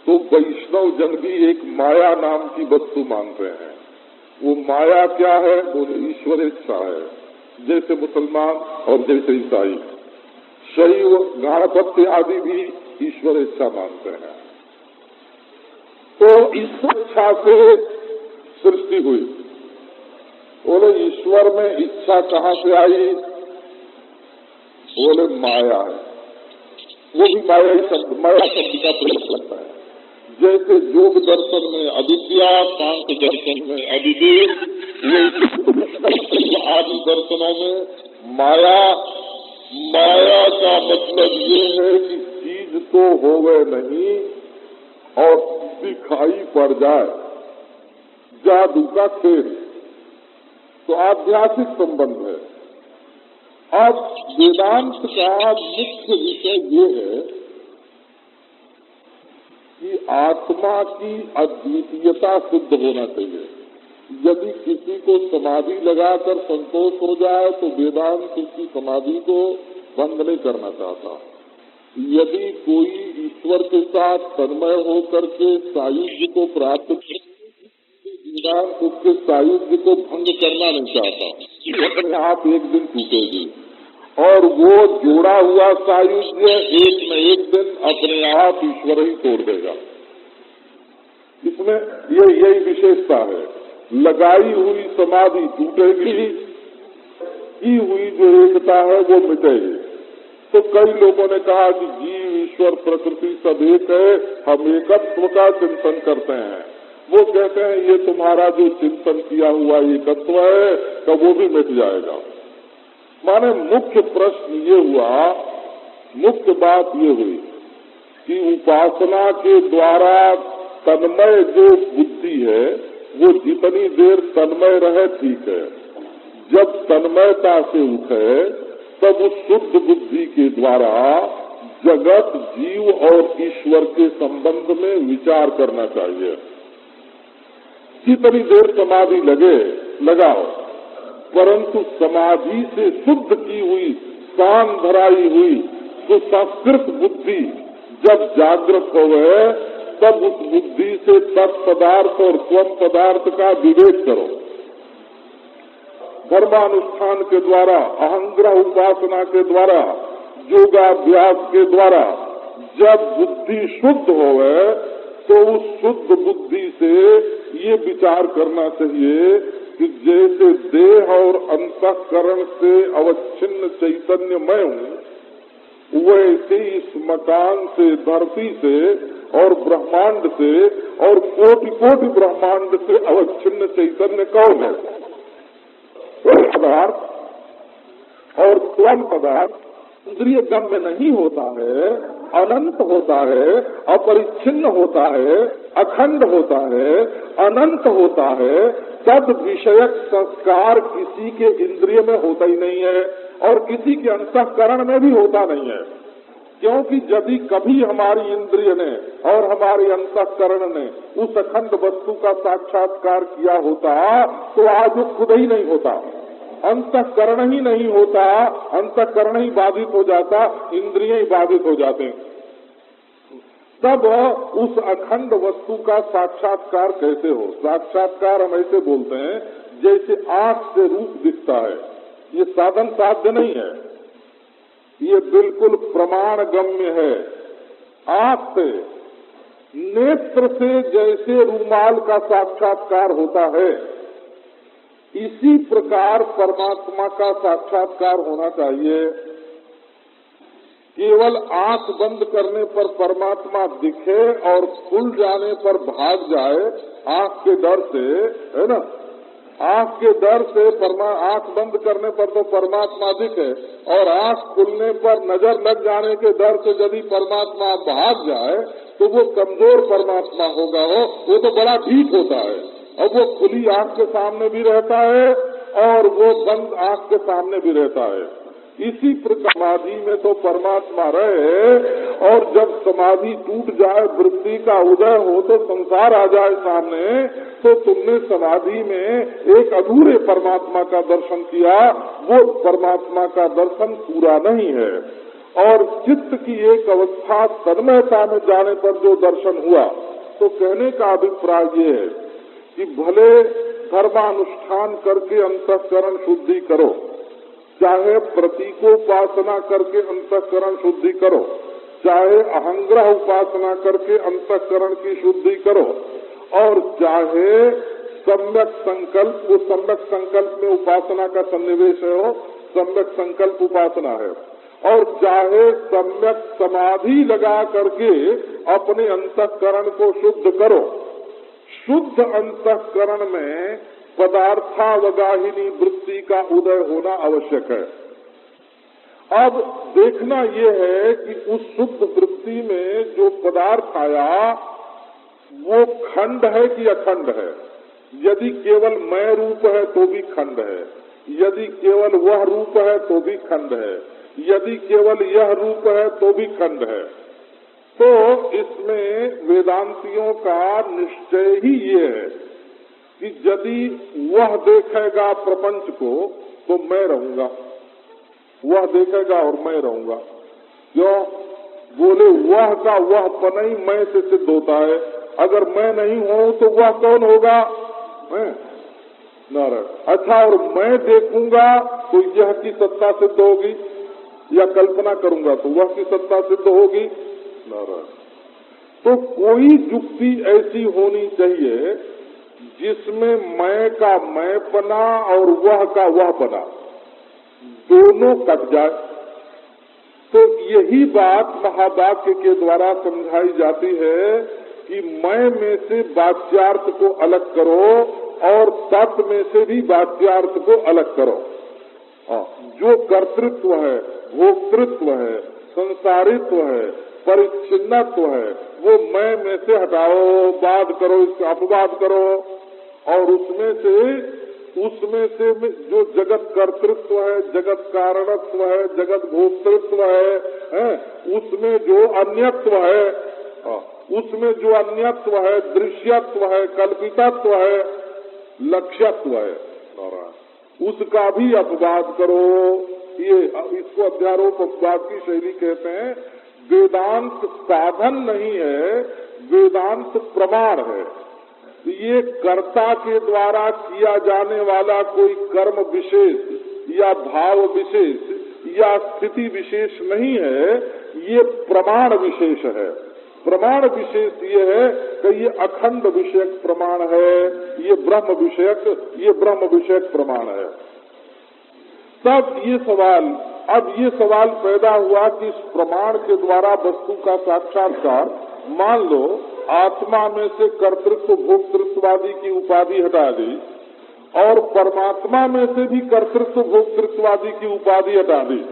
तो वैष्णव जन भी एक माया नाम की वस्तु मानते हैं। वो माया क्या है? बोले ईश्वर इच्छा है। जैसे मुसलमान और जैसे ईसाई, शैव, गणपत्य आदि भी ईश्वर इच्छा मानते हैं। तो इस इच्छा से सृष्टि हुई। बोले ईश्वर में इच्छा कहाँ से आई? बोले माया है। वो भी माया शब्द का प्रयोग लगता है। जैसे योग दर्शन में अविद्या, सांख्य दर्शन में अविवेक, आदि दर्शनों में माया माया का मतलब ये है कि चीज तो होवे नहीं और दिखाई पड़ जाए, जादू का खेल, तो आध्यात्मिक संबंध है। अब वेदांत का मुख्य विषय ये है कि आत्मा की अद्वितीयता सिद्ध होना चाहिए। यदि किसी को समाधि लगाकर संतोष हो जाए तो वेदांत उसकी समाधि को भंग नहीं करना चाहता। यदि कोई ईश्वर के साथ तन्मय होकर के सायुज्य को प्राप्त करे, वेदांत उसके सायुज्य को भंग करना नहीं चाहता। अपने आप एक दिन टूटेगी और वो जोड़ा हुआ सायुज्य एक न एक दिन अपने आप ईश्वर ही तोड़ देगा। इसमें यही विशेषता है। लगाई हुई समाधि टूटेगी, की हुई जो एकता है वो मिटेगी। तो कई लोगों ने कहा कि जीव ईश्वर प्रकृति सब एक है, हम एकत्व का चिंतन करते हैं। वो कहते हैं ये तुम्हारा जो चिंतन किया हुआ एकत्व है तो वो भी मिट जाएगा। माने मुख्य प्रश्न ये हुआ, मुख्य बात ये हुई कि उपासना के द्वारा तन्मय जो बुद्धि है वो जितनी देर तन्मय रहे ठीक है, जब तन्मयता से उठे तब उस शुद्ध बुद्धि के द्वारा जगत, जीव और ईश्वर के संबंध में विचार करना चाहिए। जितनी देर समाधि लगाओ, परंतु समाधि से शुद्ध की हुई, शांत धराई हुई जो संस्कृत बुद्धि जब जागृत हो गए तब उस बुद्धि से तत्पदार्थ और स्वम पदार्थ का विवेक करो। धर्मानुष्ठान के द्वारा, अहंग्रह उपासना के द्वारा, योगाभ्यास के द्वारा जब बुद्धि शुद्ध होवे तो उस शुद्ध बुद्धि से ये विचार करना चाहिए कि जैसे देह और अंतःकरण से अवच्छिन्न चैतन्य मैं हूँ, वैसे इस मकान से, धरती से और ब्रह्मांड से और कोटि कोटि ब्रह्मांड से अवच्छिन्न चैतन्य कौन है? पदार्थ और स्वयं पदार्थ इंद्रिय गम्य नहीं होता है, अनंत होता है, अपरिच्छिन्न होता है, अखंड होता है, अनंत होता है। तद विषयक संस्कार किसी के इंद्रिय में होता ही नहीं है और किसी के अंतःकरण में भी होता नहीं है। क्योंकि यदि कभी हमारी इंद्रिय ने और हमारे अंतःकरण ने उस अखंड वस्तु का साक्षात्कार किया होता तो आज वो खुद ही नहीं होता, अंतःकरण ही नहीं होता, अंतःकरण ही बाधित हो जाता, इंद्रिय ही बाधित हो जाते। तब उस अखंड वस्तु का साक्षात्कार कैसे हो? साक्षात्कार हम ऐसे बोलते हैं जैसे आंख से रूप दिखता है, ये साधन साध्य नहीं है, ये बिल्कुल प्रमाण गम्य है। आंख से, नेत्र से जैसे रूमाल का साक्षात्कार होता है, इसी प्रकार परमात्मा का साक्षात्कार होना चाहिए। केवल आंख बंद करने पर परमात्मा दिखे और खुल जाने पर भाग जाए, आंख के डर से, है ना, आंख के डर से आंख बंद करने पर तो परमात्मा दिखे और आंख खुलने पर नजर लग जाने के डर से यदि परमात्मा भाग जाए तो वो कमजोर परमात्मा होगा। वो तो बड़ा ठीक होता है और वो खुली आंख के सामने भी रहता है और वो बंद आंख के सामने भी रहता है। इसी प्रकार समाधि में तो परमात्मा रहे और जब समाधि टूट जाए, वृत्ति का उदय हो तो संसार आ जाए सामने, तो तुमने समाधि में एक अधूरे परमात्मा का दर्शन किया, वो परमात्मा का दर्शन पूरा नहीं है। और चित्त की एक अवस्था तन्मयता में जाने पर जो दर्शन हुआ, तो कहने का अभिप्राय ये है कि भले धर्मानुष्ठान करके अंतःकरण शुद्धि करो, चाहे प्रतीकोपासना करके अंतःकरण शुद्धि करो, चाहे अहंग्रह उपासना करके अंतःकरण की शुद्धि करो, और चाहे सम्यक संकल्प, वो सम्यक संकल्प में उपासना का सन्निवेश हो, सम्यक संकल्प उपासना है, और चाहे सम्यक समाधि लगा करके अपने अंतःकरण को शुद्ध करो। शुद्ध अंतःकरण में पदार्थावगाहिनी वृत्ति का उदय होना आवश्यक है। अब देखना ये है कि उस शुद्ध वृत्ति में जो पदार्थ आया वो खंड है कि अखंड है। यदि केवल मैं रूप है तो भी खंड है, यदि केवल वह रूप है तो भी खंड है, यदि केवल यह रूप है तो भी खंड है। तो इसमें वेदांतियों का निश्चय ही ये है कि यदि वह देखेगा प्रपंच को तो मैं रहूंगा, वह देखेगा और मैं रहूंगा। क्यों? बोले वह का वह पनई मैं से सिद्ध होता है। अगर मैं नहीं हूं तो वह कौन होगा? मैं। नारायण। अच्छा, और मैं देखूंगा तो यह की सत्ता सिद्ध होगी, या कल्पना करूंगा तो वह की सत्ता सिद्ध होगी। नारायण। तो कोई युक्ति ऐसी होनी चाहिए जिसमें मैं का मैं पना और वह का वह पना दोनों कट जाए। तो यही बात महावाक्य के द्वारा समझाई जाती है कि मैं में से वाच्यार्थ को अलग करो और तत् में से भी वाच्यार्थ को अलग करो। जो कर्तृत्व है, भोक्तृत्व है, संसारित्व है, परिच्छिन्नत्व है, वो मैं में से हटाओ, बाध करो, इसका अपवाद करो। और उसमें से जो जगत कर्तृत्व है, जगत कारणत्व है, जगत भोक्तृत्व है, उसमें जो अन्यत्व है, उसमें जो अन्यत्व है, दृश्यत्व है, कल्पितत्व है, लक्ष्यत्व है, उसका भी अपवाद करो। ये इसको अध्यारोप अपवाद की शैली कहते हैं। वेदांत साधन नहीं है, वेदांत प्रमाण है। ये कर्ता के द्वारा किया जाने वाला कोई कर्म विशेष या भाव विशेष या स्थिति विशेष नहीं है, ये प्रमाण विशेष है। प्रमाण विशेष ये है कि ये अखंड विषयक प्रमाण है, ये ब्रह्म विषयक प्रमाण है। तब ये सवाल पैदा हुआ कि इस प्रमाण के द्वारा वस्तु का साक्षात्कार, मान लो आत्मा में से कर्तृत्व भोक्तृत्वादि की उपाधि हटा दी और परमात्मा में से भी कर्तृत्व भोक्तृत्वादि की उपाधि हटा दी,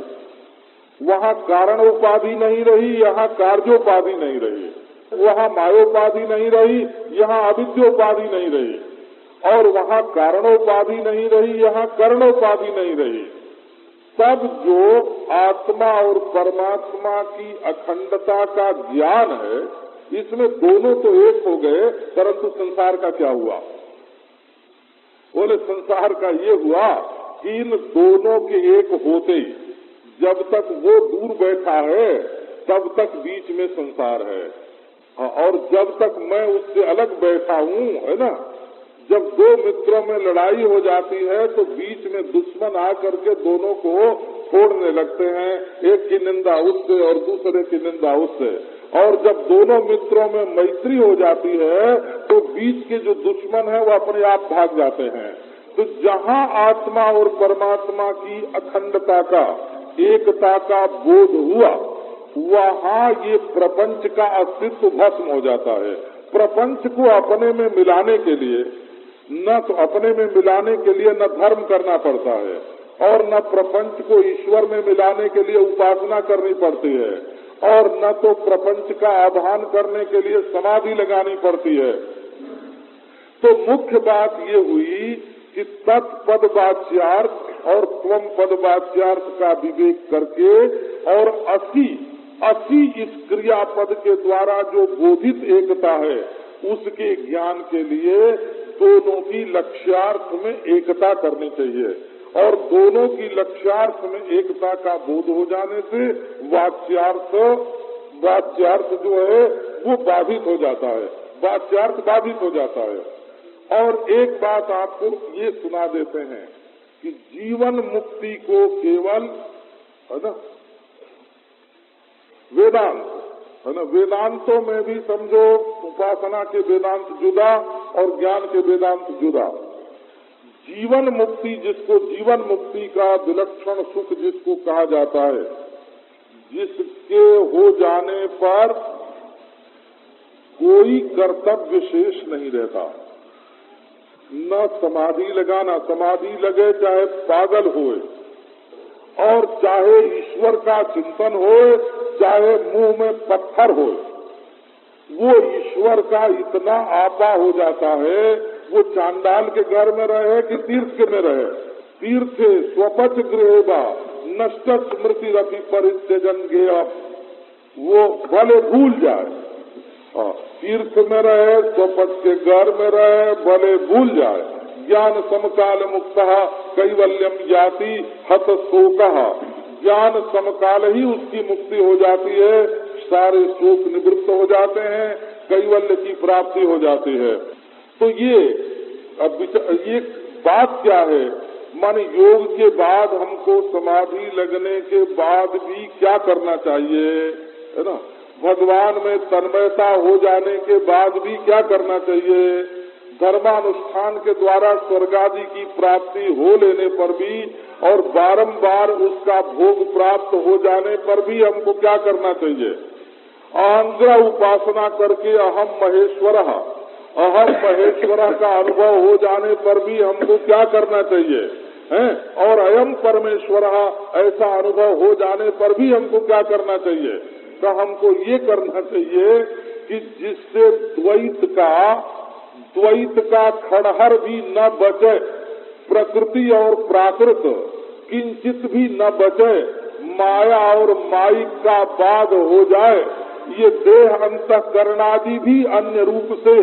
वहाँ कारण उपाधि नहीं रही, यहाँ कार्योपाधि नहीं रही, वहाँ मायोपाधि नहीं रही, यहाँ अविद्योपाधि नहीं रही, और वहाँ कारणोपाधि नहीं रही, यहाँ कर्णोपाधि नहीं रही। तब जो आत्मा और परमात्मा की अखंडता का ज्ञान है, इसमें दोनों तो एक हो गए, परंतु संसार का क्या हुआ? बोले संसार का ये हुआ कि इन दोनों के एक होते जब तक वो दूर बैठा है तब तक बीच में संसार है, और जब तक मैं उससे अलग बैठा हूँ, है ना, जब दो मित्रों में लड़ाई हो जाती है तो बीच में दुश्मन आकर के दोनों को फोड़ने लगते हैं, एक की निंदा उससे और दूसरे की निंदा उससे। और जब दोनों मित्रों में मैत्री हो जाती है तो बीच के जो दुश्मन है वो अपने आप भाग जाते हैं। तो जहाँ आत्मा और परमात्मा की अखंडता का, एकता का बोध हुआ, वहाँ ये प्रपंच का अस्तित्व भस्म हो जाता है। प्रपंच को अपने में मिलाने के लिए न धर्म करना पड़ता है, और न प्रपंच को ईश्वर में मिलाने के लिए उपासना करनी पड़ती है, और न तो प्रपंच का आभान करने के लिए समाधि लगानी पड़ती है। तो मुख्य बात ये हुई कि तत्पद वाच्यार्थ और त्वम पद वाच्यार्थ का विवेक करके और असी इस क्रियापद के द्वारा जो बोधित एकता है उसके ज्ञान के लिए दोनों की लक्ष्यार्थ में एकता करनी चाहिए, और दोनों की लक्ष्यार्थ में एकता का बोध हो जाने से वाच्यार्थ जो है वो बाधित हो जाता है, वाच्यार्थ बाधित हो जाता है। और एक बात आपको ये सुना देते हैं कि जीवन मुक्ति को केवल, है ना, वेदांत, है ना, वेदांतों में भी समझो उपासना के वेदांत जुदा और ज्ञान के वेदांत जुदा। जीवन मुक्ति, जिसको जीवन मुक्ति का विलक्षण सुख जिसको कहा जाता है, जिसके हो जाने पर कोई कर्तव्य शेष नहीं रहता, न समाधि लगाना, समाधि लगे चाहे पागल होए, और चाहे ईश्वर का चिंतन हो, चाहे मुंह में पत्थर हो, वो ईश्वर का इतना आपा हो जाता है, वो चांडाल के घर में रहे कि तीर्थ के में रहे, तीर्थे स्वपच गृहेबा नष्ट स्मृति रति परित्यजन गेय, वो भले भूल जाए, तीर्थ में रहे, स्वपच के घर में रहे, भले भूल जाए, ज्ञान समकाल मुक्त कैवल्यम जाति हत शोक, ज्ञान समकाल ही उसकी मुक्ति हो जाती है, सारे शोक निवृत्त हो जाते हैं, कैवल्य की प्राप्ति हो जाती है। तो ये बात क्या है, माने योग के बाद हमको समाधि लगने के बाद भी क्या करना चाहिए, है ना, भगवान में तन्मयता हो जाने के बाद भी क्या करना चाहिए, धर्मानुष्ठान के द्वारा स्वर्गादि की प्राप्ति हो लेने पर भी और बारंबार उसका भोग प्राप्त हो जाने पर भी हमको क्या करना चाहिए, अहंग्रह उपासना करके अहम महेश्वर का अनुभव हो जाने पर भी हमको क्या करना चाहिए, हैं? और अयम परमेश्वर ऐसा अनुभव हो जाने पर भी हमको क्या करना चाहिए, तो हमको ये करना चाहिए कि जिससे द्वैत का खड़हर भी न बचे, प्रकृति और प्राकृत किंचित भी न बचे, माया और माइक का बाध हो जाए, ये देह अंतःकरणादि भी अन्य रूप से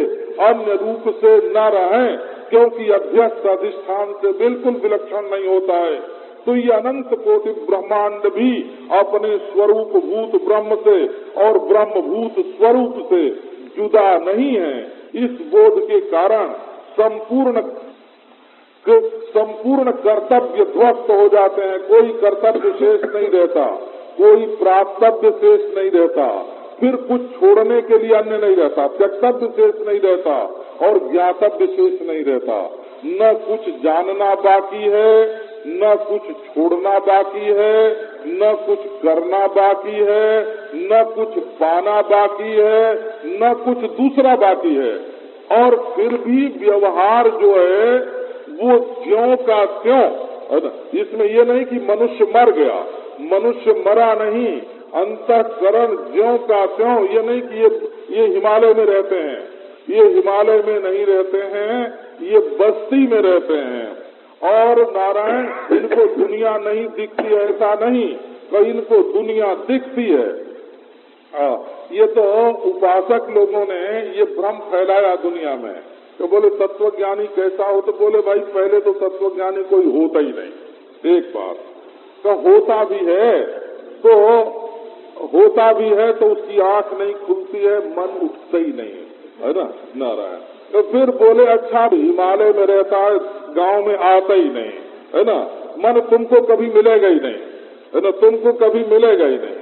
न रहें, क्योंकि अध्यस्त अधिष्ठान से बिल्कुल विलक्षण नहीं होता है। तो ये अनंत कोटि ब्रह्मांड भी अपने स्वरूप भूत ब्रह्म से और ब्रह्म भूत स्वरूप से जुदा नहीं है। इस बोध के कारण संपूर्ण कर्तव्य ध्वस्त हो जाते हैं, कोई कर्तव्य शेष नहीं रहता, कोई प्राप्तव्य शेष नहीं रहता, फिर कुछ छोड़ने के लिए अन्य नहीं रहता, त्यक्तव्य शेष नहीं रहता और ज्ञातव्य शेष नहीं रहता, न कुछ जानना बाकी है, न कुछ छोड़ना बाकी है, न कुछ करना बाकी है, न कुछ पाना बाकी है, न कुछ दूसरा बाकी है, और फिर भी व्यवहार जो है वो ज्यों का त्यों। इसमें ये नहीं कि मनुष्य मर गया, मनुष्य मरा नहीं, अंतःकरण ज्यों का त्यों। ये नहीं कि ये हिमालय में रहते हैं, ये हिमालय में नहीं रहते हैं, ये बस्ती में रहते हैं। और नारायण इनको दुनिया नहीं दिखती, ऐसा नहीं, तो इनको दुनिया दिखती है। ये तो उपासक लोगों ने ये भ्रम फैलाया दुनिया में। तो बोले तत्वज्ञानी कैसा हो, तो बोले भाई पहले तो तत्वज्ञानी कोई होता ही नहीं, एक बार तो होता भी है तो उसकी आंख नहीं खुलती है, मन उठता ही नहीं है ना, नारायण। तो फिर बोले अच्छा हिमालय में रहता है, गांव में आता ही नहीं है ना, मन तुमको कभी मिलेगा ही नहीं, है ना, तुमको कभी मिलेगा ही नहीं।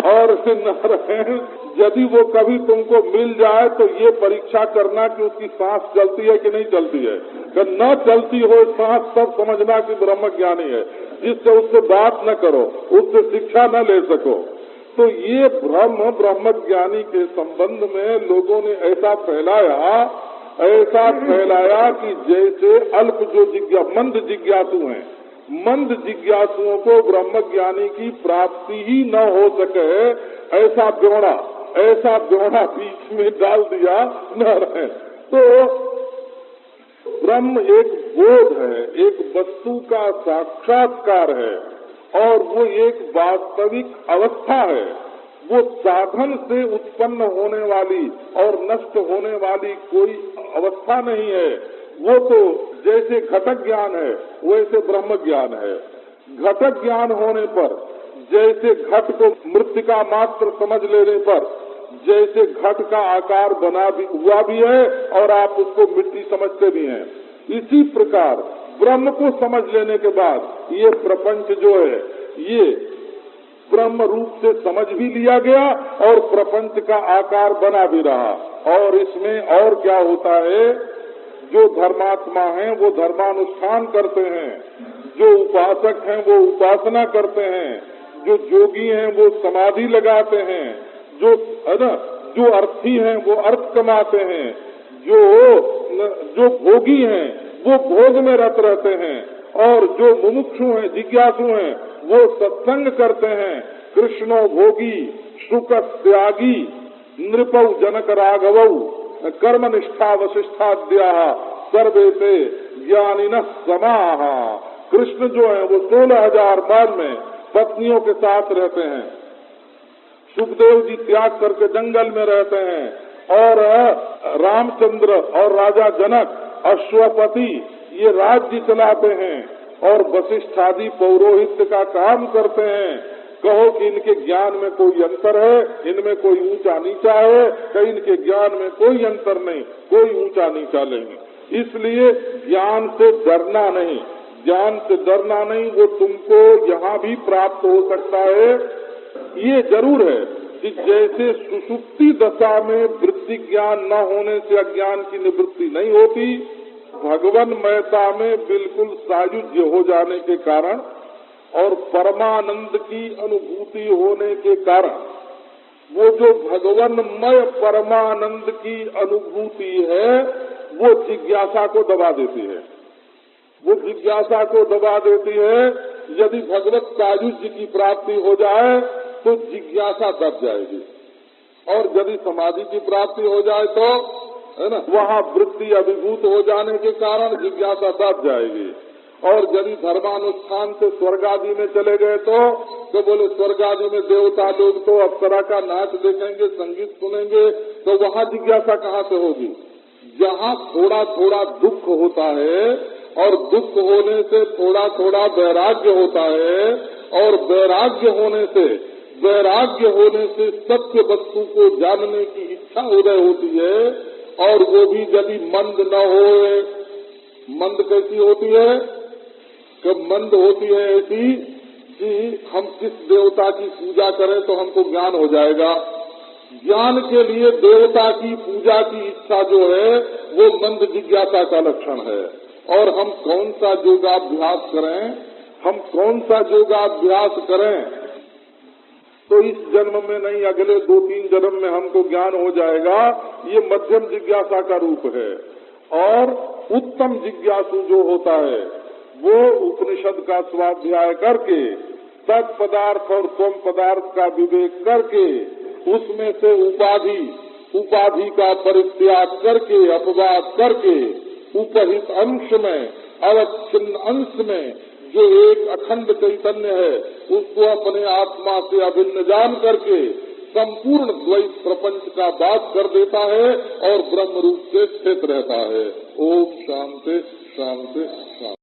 और नारायण यदि वो कभी तुमको मिल जाए तो ये परीक्षा करना कि उसकी सांस चलती है कि नहीं चलती है। अगर न चलती हो सांस तब समझना कि ब्रह्म ज्ञानी है, जिससे उससे बात न करो, उससे शिक्षा न ले सको। तो ये भ्रम ब्रह्म ज्ञानी के संबंध में लोगों ने ऐसा फैलाया कि जैसे अल्प जो मंद जिज्ञासु हैं, मंद जिज्ञासुओं को ब्रह्म ज्ञानी की प्राप्ति ही न हो सके, ऐसा ब्योड़ा बीच में डाल दिया न रहे। तो ब्रह्म एक बोध है, एक वस्तु का साक्षात्कार है, और वो एक वास्तविक अवस्था है। वो साधन से उत्पन्न होने वाली और नष्ट होने वाली कोई अवस्था नहीं है। वो तो जैसे घटक ज्ञान है वैसे ब्रह्म ज्ञान है। घटक ज्ञान होने पर जैसे घट को मृत्तिका मात्र समझ लेने पर जैसे घट का आकार हुआ भी है और आप उसको मिट्टी समझते भी हैं, इसी प्रकार ब्रह्म को समझ लेने के बाद ये प्रपंच जो है ये ब्रह्म रूप से समझ भी लिया गया और प्रपंच का आकार बना भी रहा। और इसमें और क्या होता है, जो धर्मात्मा हैं वो धर्मानुष्ठान करते हैं, जो उपासक हैं वो उपासना करते हैं, जो जोगी हैं वो समाधि लगाते हैं, जो अर्थी हैं वो अर्थ कमाते हैं, जो भोगी हैं वो भोग में रत रहते हैं, और जो मुमुक्षु हैं जिज्ञासु हैं वो सत्संग करते हैं। कृष्णो भोगी शुक त्यागी नृपौ जनक राघवौ कर्मनिष्ठा वशिष्ठाद्या सर्वे से ज्ञानिनः समाः। कृष्ण जो है वो 16,000 बार में पत्नियों के साथ रहते हैं। सुखदेव जी त्याग करके जंगल में रहते हैं और रामचंद्र और राजा जनक अश्वपति ये राज्य चलाते हैं और वशिष्ठ आदि पौरोहित्य का काम करते हैं। कहो कि इनके ज्ञान में कोई अंतर है, इनमें कोई ऊंचा नीचा है, कहीं इनके ज्ञान में कोई अंतर नहीं, कोई ऊंचा नीचा नहीं। इसलिए ज्ञान से डरना नहीं, ज्ञान से डरना नहीं, वो तुमको यहाँ भी प्राप्त हो सकता है। ये जरूर है कि जैसे सुषुप्ति दशा में वृत्ति ज्ञान न होने से अज्ञान की निवृत्ति नहीं होती, भगवन्मयता में बिल्कुल सायुज्य हो जाने के कारण और परमानंद की अनुभूति होने के कारण वो जो भगवन्मय परमानंद की अनुभूति है वो जिज्ञासा को दबा देती है। वो जिज्ञासा को दबा देती है। यदि भगवत सायुज्य की प्राप्ति हो जाए तो जिज्ञासा दब जाएगी, और यदि समाधि की प्राप्ति हो जाए तो है ना, वहाँ वृत्ति अभिभूत हो जाने के कारण जिज्ञासा दब जाएगी। और यदि धर्मानुष्ठान से स्वर्ग आदि में चले गए तो बोले स्वर्ग आदि में देवता लोग तो अप्सरा का नाच देखेंगे, संगीत सुनेंगे, तो वहाँ जिज्ञासा कहाँ से होगी? जहाँ थोड़ा थोड़ा दुख होता है और दुख होने से थोड़ा थोड़ा वैराग्य होता है, और वैराग्य होने से सत्य वस्तु को जानने की इच्छा उदय होती है, और वो भी यदि मंद न हो। मंद कैसी होती है? कि मंद होती है ऐसी कि हम किस देवता की पूजा करें तो हमको ज्ञान हो जाएगा। ज्ञान के लिए देवता की पूजा की इच्छा जो है वो मंद जिज्ञासा का लक्षण है। और हम कौन सा योगाभ्यास करें, तो इस जन्म में नहीं अगले 2-3 जन्म में हमको ज्ञान हो जाएगा। ये मध्यम जिज्ञासा का रूप है। और उत्तम जिज्ञासु जो होता है वो उपनिषद का स्वाध्याय करके तत्पदार्थ और स्वम पदार्थ का विवेक करके उसमें से उपाधि का परित्याग करके, अपवाद करके, उपहित अंश में, अवच्छिन्न अंश में जो एक अखंड चैतन्य है उसको अपने आत्मा से अभिन्न जान करके संपूर्ण द्वैत प्रपंच का बात कर देता है और ब्रह्म रूप से स्थित रहता है। ओम शांति शांति शांति।